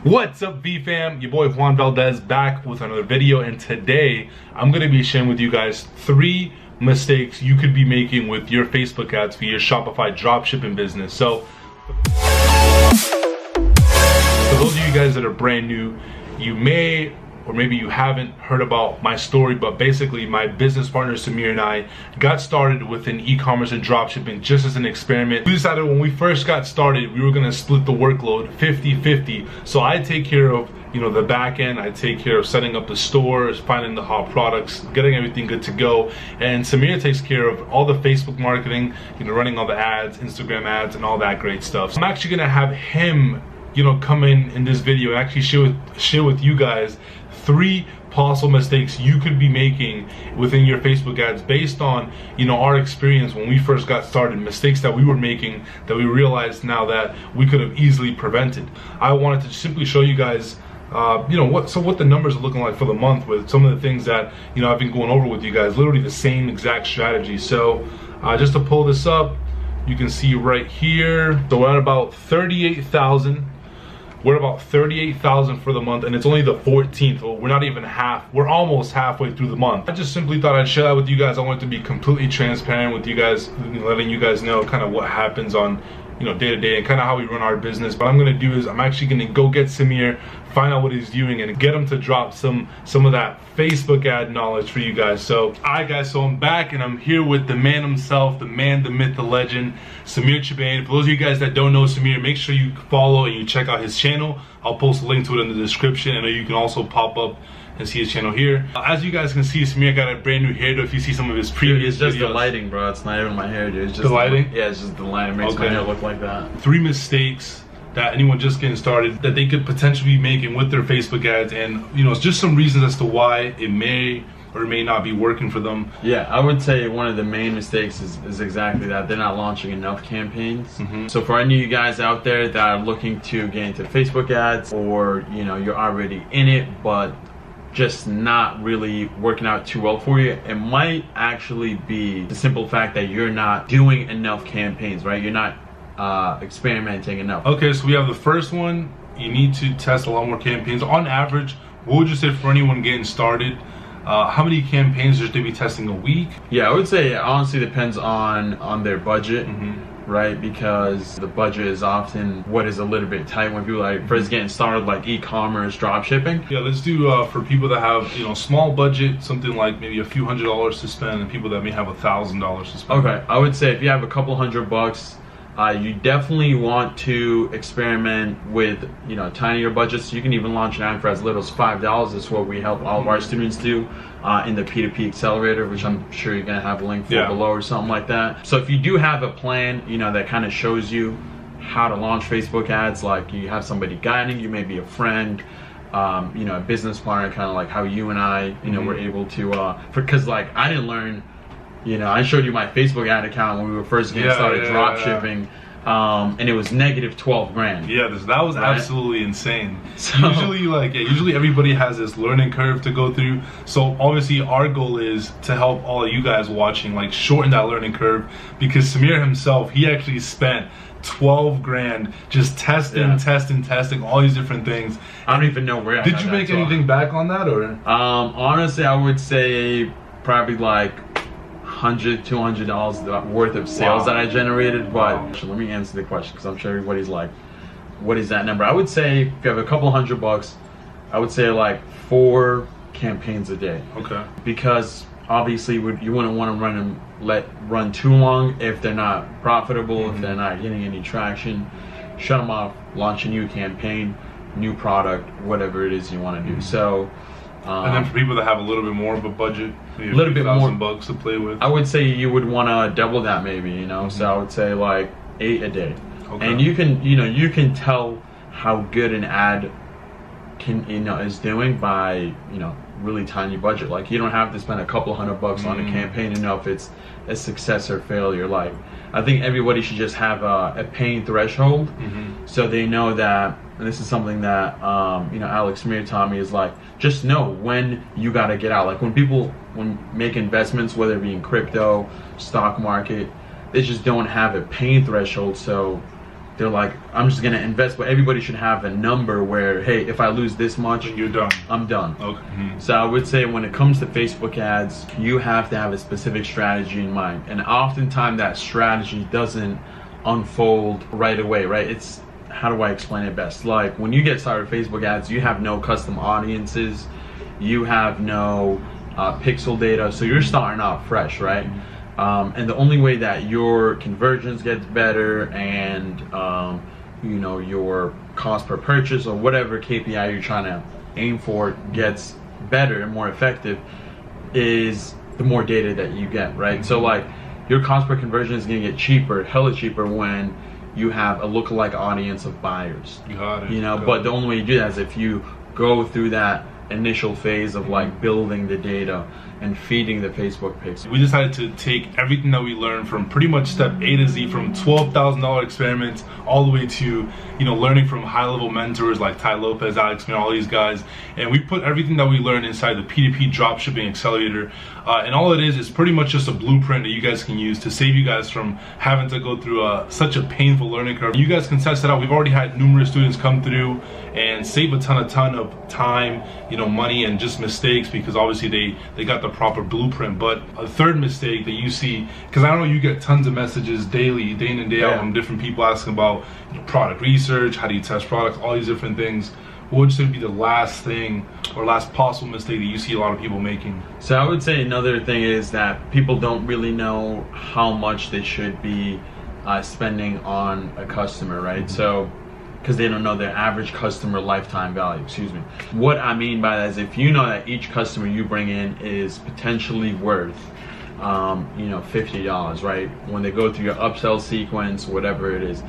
What's up, V-Fam? Your boy Juan Valdez back with another video, and today I'm going to be sharing with you guys 3 mistakes you could be making with your Facebook ads for your Shopify dropshipping business. So for those of you guys that are brand new, you may or maybe you haven't heard about my story, but basically my business partner Samir and I got started within e-commerce and dropshipping just as an experiment. We decided when we first got started, we were gonna split the workload 50-50. So I take care of the back end, I take care of setting up the stores, finding the hot products, getting everything good to go. And Samir takes care of all the Facebook marketing, running all the ads, Instagram ads, and all that great stuff. So I'm actually gonna have him come in this video and actually share with you guys 3 possible mistakes you could be making within your Facebook ads based on our experience when we first got started, mistakes that we were making that we realized now that we could have easily prevented. I wanted to simply show you guys what the numbers are looking like for the month with some of the things that I've been going over with you guys, literally the same exact strategy. So just to pull this up, you can see right here, so we're at about 38,000. We're about 38,000 for the month, and it's only the 14th. Well, we're not even we're almost halfway through the month. I just simply thought I'd share that with you guys. I wanted to be completely transparent with you guys, letting you guys know kind of what happens on day to day and kind of how we run our business. What I'm gonna do is I'm actually gonna go get Samir, find out what he's doing, and get him to drop some of that Facebook ad knowledge for you guys. So alright guys, so I'm back and I'm here with the man himself, the man, the myth, the legend, Samir Chubane. For those of you guys that don't know Samir, make sure you follow and you check out his channel. I'll post a link to it in the description, and you can also pop up and see his channel here. As you guys can see, Samir got a brand new hairdo. If you see some of his previous videos. It's just videos. the lighting, bro. It's not even my hair, dude. It's just the lighting? Yeah, it's just the lighting. It makes my hair look like that. 3 mistakes that anyone just getting started that they could potentially be making with their Facebook ads, and it's just some reasons as to why it may or may not be working for them. Yeah, I would say one of the main mistakes is exactly that. They're not launching enough campaigns. So for any of you guys out there that are looking to get into Facebook ads, or you're already in it but just not really working out too well for you, it might actually be the simple fact that you're not doing enough campaigns, right? You're not experimenting enough. Okay, so we have the first one. You need to test a lot more campaigns. On average, what would you say for anyone getting started? How many campaigns should they be testing a week? Yeah, I would say it honestly depends on their budget, right? Because the budget is often what is a little bit tight when people are first getting started, like e-commerce, drop shipping. Yeah, let's do for people that have small budget, something like maybe a few $100s to spend, and people that may have $1,000 to spend. Okay, I would say if you have a couple $100, you definitely want to experiment with tinier budgets. You can even launch an ad for as little as $5. That's what we help all of our students do in the P2P accelerator, which I'm sure you're gonna have a link for below or something like that. So if you do have a plan that kind of shows you how to launch Facebook ads, like you have somebody guiding you, maybe a friend, a business partner, kind of like how you and I were able to because like I didn't learn, I showed you my Facebook ad account when we were first getting started drop shipping, and it was negative 12 grand. Yeah, that was absolutely insane. So, usually everybody has this learning curve to go through. So obviously our goal is to help all of you guys watching, like shorten that learning curve, because Samir himself, he actually spent 12 grand just testing all these different things. I don't even know where. Did you make anything back on that, or? Honestly, I would say probably like $100-200 worth of sales that I generated. But let me answer the question, because I'm sure everybody's like, what is that number? I would say if you have a couple $100, I would say like 4 campaigns a day. Okay. Because obviously you wouldn't want to run too long if they're not profitable, if they're not getting any traction. Shut them off, launch a new campaign, new product, whatever it is you want to do. So and then for people that have a little bit more of a budget, a little bit more $1,000 to play with, I would say you would want to double that, maybe. So I would say like 8 a day. Okay. And you can tell how good an ad is doing by really tiny budget. Like you don't have to spend a couple $100 on a campaign to know if it's a success or failure. Like I think everybody should just have a pain threshold, so they know that. And this is something that Alex Samir taught me, is like, just know when you gotta get out. Like when make investments, whether it be in crypto, stock market, they just don't have a pain threshold. So they're like, I'm just gonna invest, but everybody should have a number where, hey, if I lose this much, you're done. I'm done. Okay. So I would say when it comes to Facebook ads, you have to have a specific strategy in mind, and oftentimes that strategy doesn't unfold right away, right? It's, how do I explain it best? Like when you get started with Facebook ads, you have no custom audiences, you have no pixel data, so you're starting off fresh, right? And the only way that your conversions gets better and you know, your cost per purchase or whatever KPI you're trying to aim for gets better and more effective is the more data that you get, right? So like your cost per conversion is gonna get cheaper, hella cheaper, when you have a lookalike audience of buyers. Got it. You know, but the only way you do that is if you go through that initial phase of like building the data and feeding the Facebook pixel. We decided to take everything that we learned from pretty much step A to Z, from $12,000 experiments all the way to, you know, learning from high-level mentors like Ty Lopez, Alex Smith, all these guys, and we put everything that we learned inside the P2P Dropshipping Accelerator. And all it is pretty much just a blueprint that you guys can use to save you guys from having to go through such a painful learning curve. You guys can test it out. We've already had numerous students come through and save a ton of time, you know, money, and just mistakes, because obviously they got the proper blueprint. But a third mistake that you see, because I know you get tons of messages daily, day in and day out, from different people asking about, you know, product research, how do you test products, all these different things. What would you say would be the last thing or last possible mistake that you see a lot of people making? So I would say another thing is that people don't really know how much they should be spending on a customer, right? So, because they don't know their average customer lifetime value, excuse me. What I mean by that is if you know that each customer you bring in is potentially worth, you know, $50, right? When they go through your upsell sequence, whatever it is,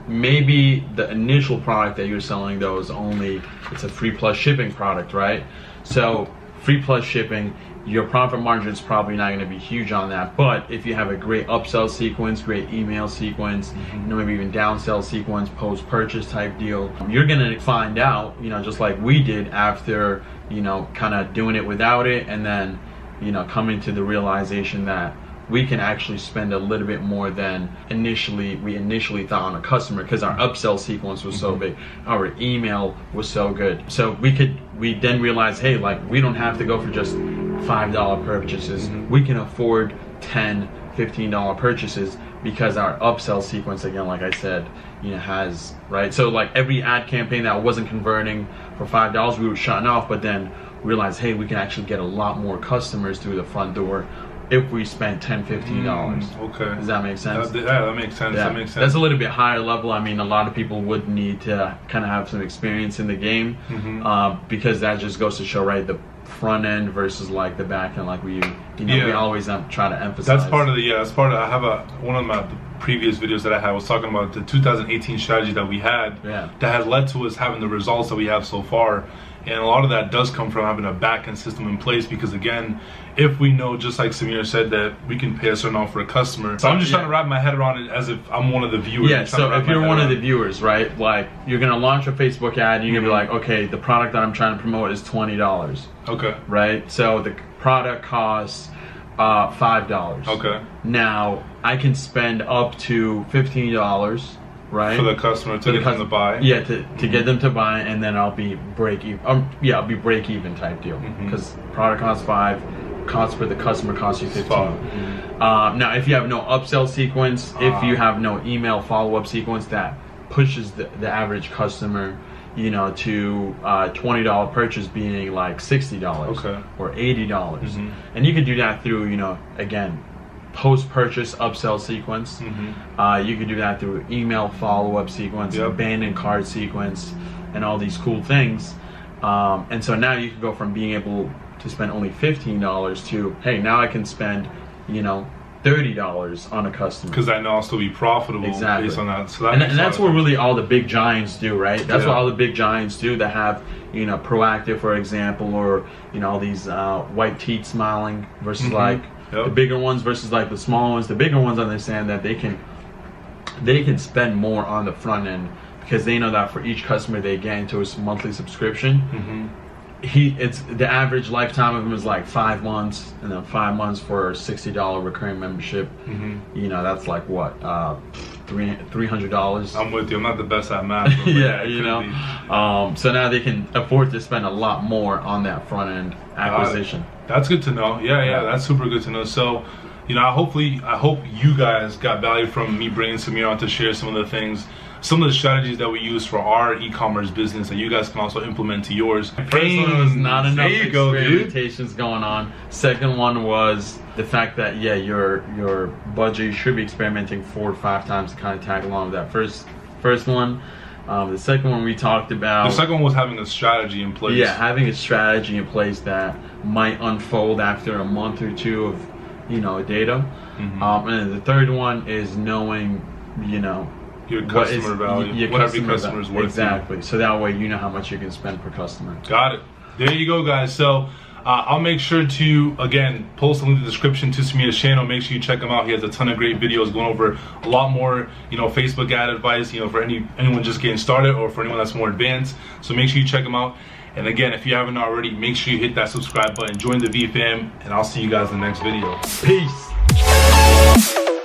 maybe the initial product that you're selling though is only, it's a free plus shipping product, right? So free plus shipping, your profit margin is probably not going to be huge on that. But if you have a great upsell sequence, great email sequence, you know, maybe even downsell sequence, post-purchase type deal, you're going to find out, you know, just like we did after, you know, kind of doing it without it, and then, you know, coming to the realization that we can actually spend a little bit more than we initially thought on a customer, because our upsell sequence was so big, our email was so good. So we then realized, hey, like we don't have to go for just $5 purchases. We can afford $10, $15 purchases, because our upsell sequence, again, like I said, you know, has, right? So like every ad campaign that wasn't converting for $5, we were shutting off, but then realized, hey, we can actually get a lot more customers through the front door if we spent $10, $15. Okay. Does that make sense? Yeah, that makes sense. Yeah. That makes sense. That's a little bit higher level. I mean, a lot of people would need to kind of have some experience in the game, because that just goes to show, right, the front end versus like the back end, like we always try to emphasize. That's part of the, that's part of, I have one of my previous videos that I had was talking about the 2018 strategy that we had that has led to us having the results that we have so far. And a lot of that does come from having a back-end system in place, because again, if we know, just like Samir said, that we can pay a certain amount for a customer. So I'm just trying to wrap my head around it as if I'm one of the viewers. Yeah, so if you're one of the viewers, right, like you're gonna launch a Facebook ad, you're gonna be like, okay, the product that I'm trying to promote is $20. Okay. Right? So the product costs $5. Okay. Now I can spend up to $15, right, for the customer to get them to buy. Yeah, to get them to buy, and then I'll be break even. I'll be break even type deal, because product costs $5, cost for the customer costs you $15. Now, if you have no upsell sequence, if you have no email follow-up sequence that pushes the average customer, you know, to $20 purchase being like $60 or $80, and you can do that through, you know, again, post-purchase upsell sequence. You can do that through email follow-up sequence, abandoned cart sequence, and all these cool things. And so now you can go from being able to spend only $15 to, hey, now I can spend, you know, $30 on a customer. Because I know I'll still be profitable based on that. So and that's what really all the big giants do, right? That's what all the big giants do that have, you know, Proactive, for example, or, you know, all these white teeth smiling versus like the bigger ones versus like the smaller ones. The bigger ones understand that they can spend more on the front end, because they know that for each customer they get into a monthly subscription, it's the average lifetime of them is like 5 months, and then 5 months for a $60 recurring membership. You know, that's like what, $300. I'm with you. I'm not the best at math. But Yeah, it you could know. be. So now they can afford to spend a lot more on that front end acquisition. That's good to know. Yeah, that's super good to know. So, you know, I hope you guys got value from me bringing Samir on to share some of the things, some of the strategies that we use for our e-commerce business that you guys can also implement to yours. First one was not enough There you go, dude. experimentations going on. Second one was the fact that your budget, you should be experimenting 4 or 5 times to kind of tag along with that first one. The second one we talked about. The second one was having a strategy in place. Yeah, having a strategy in place that might unfold after a month or two of, you know, data. Mm-hmm. And then the third one is knowing, you know, your customer value, what every customer is worth. Exactly. So that way you know how much you can spend per customer. Got it. There you go, guys. So I'll make sure to, again, post a link in the description to Samir's channel. Make sure you check him out. He has a ton of great videos going over a lot more, you know, Facebook ad advice, you know, for anyone just getting started or for anyone that's more advanced. So make sure you check him out. And again, if you haven't already, make sure you hit that subscribe button, join the V fam, and I'll see you guys in the next video. Peace.